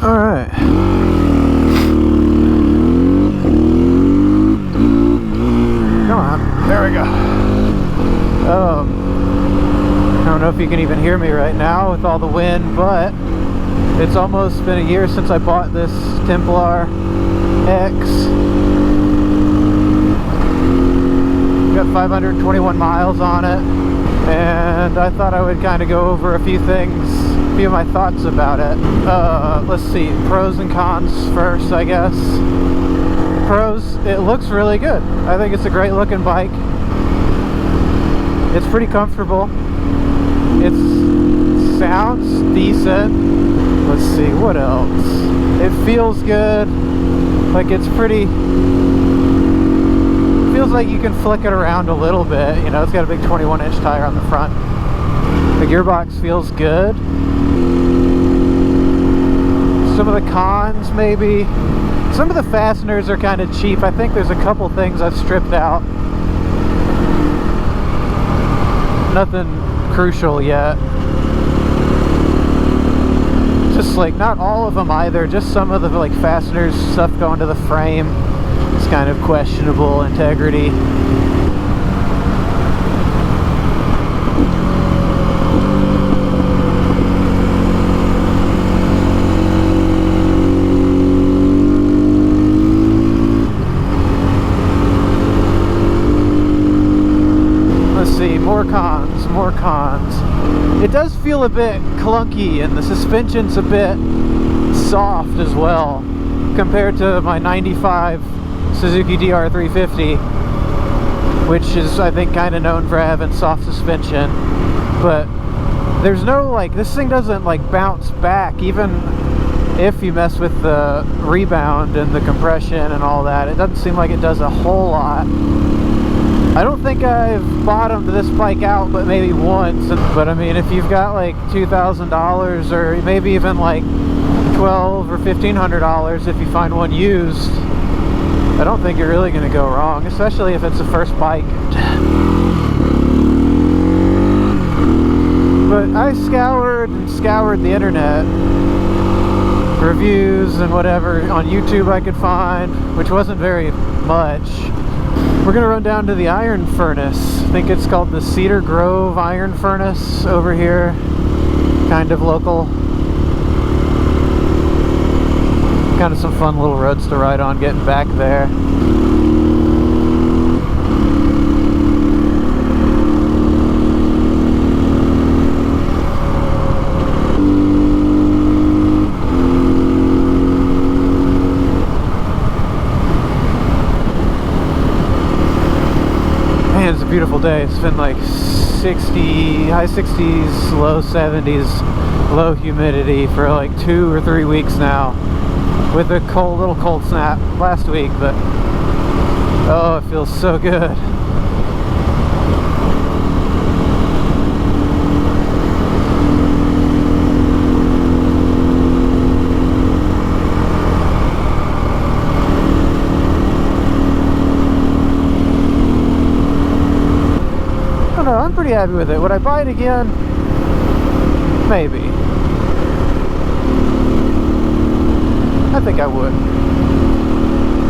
Alright. Come on. There we go. I don't know if you can even hear me right now with all the wind, but it's almost been a year since I bought this Templar X. Got 521 miles on it, and I thought I would kind of go over a few things, a few of my thoughts about it. Let's see, pros and cons first, I guess. Pros, it looks really good. I think it's a great looking bike. It's pretty comfortable. It sounds decent. Let's see, what else? It feels good. Like it's pretty... feels like you can flick it around a little bit. You know, it's got a big 21-inch tire on the front. The gearbox feels good. Some of the cons, maybe. Some of the fasteners are kind of cheap. I think there's a couple things I've stripped out. Nothing crucial yet. Just like not all of them either, just some of the like fasteners, stuff going to the frame. It's kind of questionable integrity. More cons. It does feel a bit clunky, and the suspension's a bit soft as well compared to my 95 Suzuki DR350, which is, I think, kind of known for having soft suspension. But there's no, like, this thing doesn't like bounce back even if you mess with the rebound and the compression and all that. It doesn't seem like it does a whole lot. I don't think I've bottomed this bike out but maybe once, but I mean, if you've got like $2,000 or maybe even like $1,200 or $1,500 if you find one used, I don't think you're really going to go wrong, especially if it's the first bike. But I scoured the internet, reviews and whatever on YouTube I could find, which wasn't very much. We're gonna run down to the iron furnace. I think it's called the Cedar Grove Iron Furnace over here, kind of local. Kind of some fun little roads to ride on getting back there. It's a beautiful day. It's been like 60, high 60s, low 70s, low humidity for like 2 or 3 weeks now, with a little cold snap last week, but oh, it feels so good. I'm pretty happy with it. Would I buy it again? Maybe. I think I would.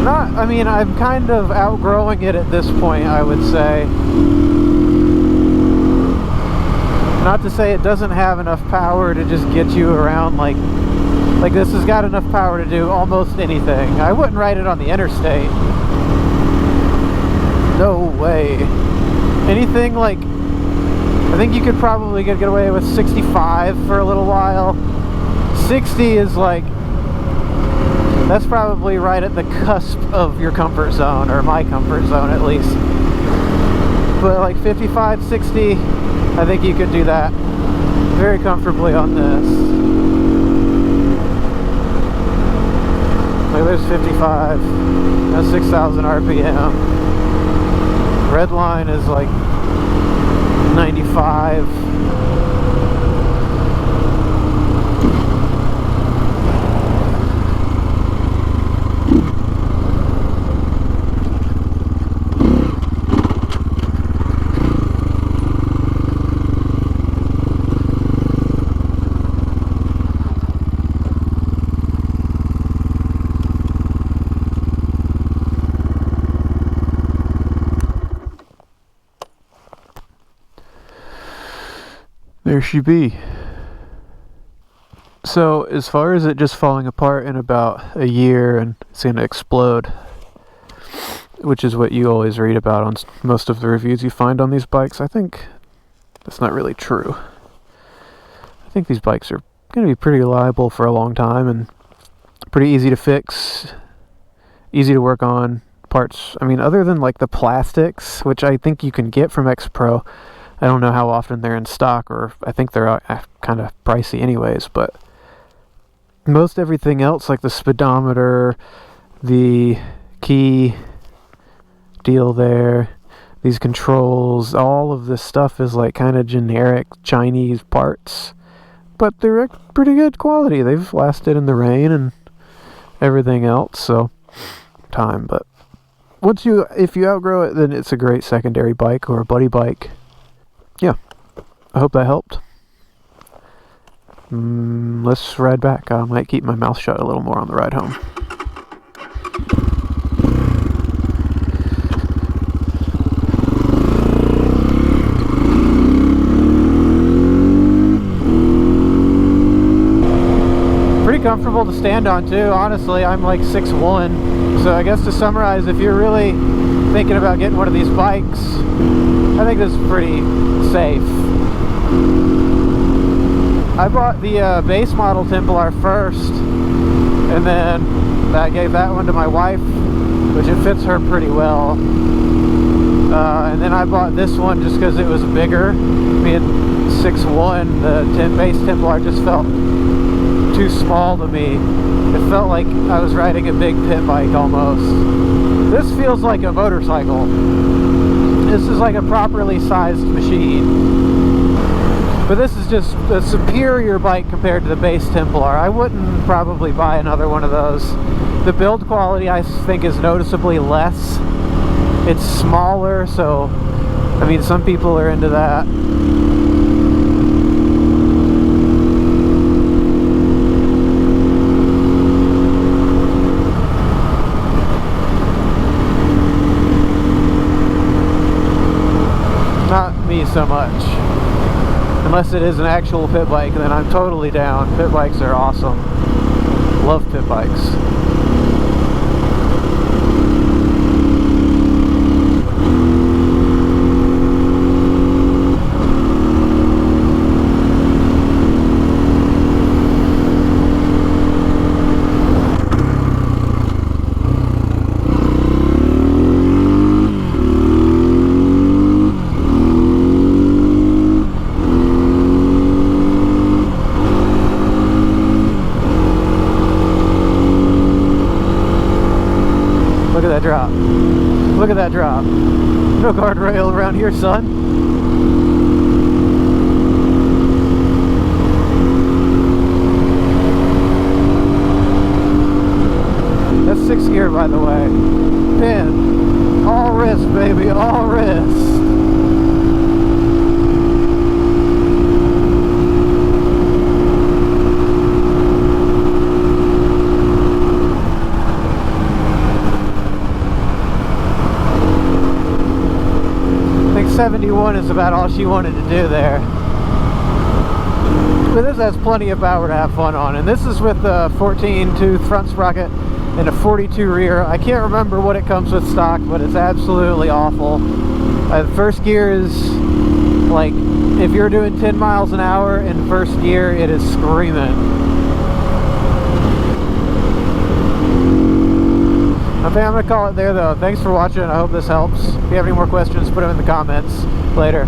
I mean, I'm kind of outgrowing it at this point, I would say. Not to say it doesn't have enough power to just get you around like this has got enough power to do almost anything. I wouldn't ride it on the interstate. No way. Anything like, I think you could probably get away with 65 for a little while. 60 is like, that's probably right at the cusp of your comfort zone, or my comfort zone at least. But like 55, 60, I think you could do that very comfortably on this. Like there's 55, that's 6,000 RPM. Red line is like 95. there she be. So as far as it just falling apart in about a year and it's going to explode, which is what you always read about on most of the reviews you find on these bikes, I think that's not really true. I think these bikes are going to be pretty reliable for a long time and pretty easy to fix, easy to work on. Parts, I mean, other than like the plastics, which I think you can get from X Pro, I don't know how often they're in stock, or I think they're kind of pricey anyways, but most everything else, like the speedometer, the key deal there, these controls, all of this stuff is like kind of generic Chinese parts, but they're pretty good quality. They've lasted in the rain and everything else, so time. But if you outgrow it, then it's a great secondary bike or a buddy bike. Yeah, I hope that helped. Let's ride back. I might keep my mouth shut a little more on the ride home. Pretty comfortable to stand on too, honestly. I'm like 6'1", so I guess to summarize, if you're really thinking about getting one of these bikes, I think this is pretty safe. I bought the base model Templar first, and then I gave that one to my wife, which it fits her pretty well. And then I bought this one just because it was bigger. Being 6'1", the base Templar just felt too small to me. It felt like I was riding a big pit bike almost. This feels like a motorcycle. This is like a properly sized machine. But this is just a superior bike compared to the base Templar. I wouldn't probably buy another one of those. The build quality, I think, is noticeably less. It's smaller, so I mean, some people are into that. Not me so much. Unless it is an actual pit bike, then I'm totally down. Pit bikes are awesome. Love pit bikes. Look at that drop. Look at that drop. No guardrail around here, son. That's 6th gear, by the way. Pin. All wrist, baby. All wrist. I think 71 is about all she wanted to do there. But this has plenty of power to have fun on. And this is with the 14-tooth front sprocket and a 42 rear. I can't remember what it comes with stock, but it's absolutely awful. The first gear is like, if you're doing 10 miles an hour in first gear, it is screaming. Okay, I'm going to call it there though. Thanks for watching. I hope this helps. If you have any more questions, put them in the comments. Later.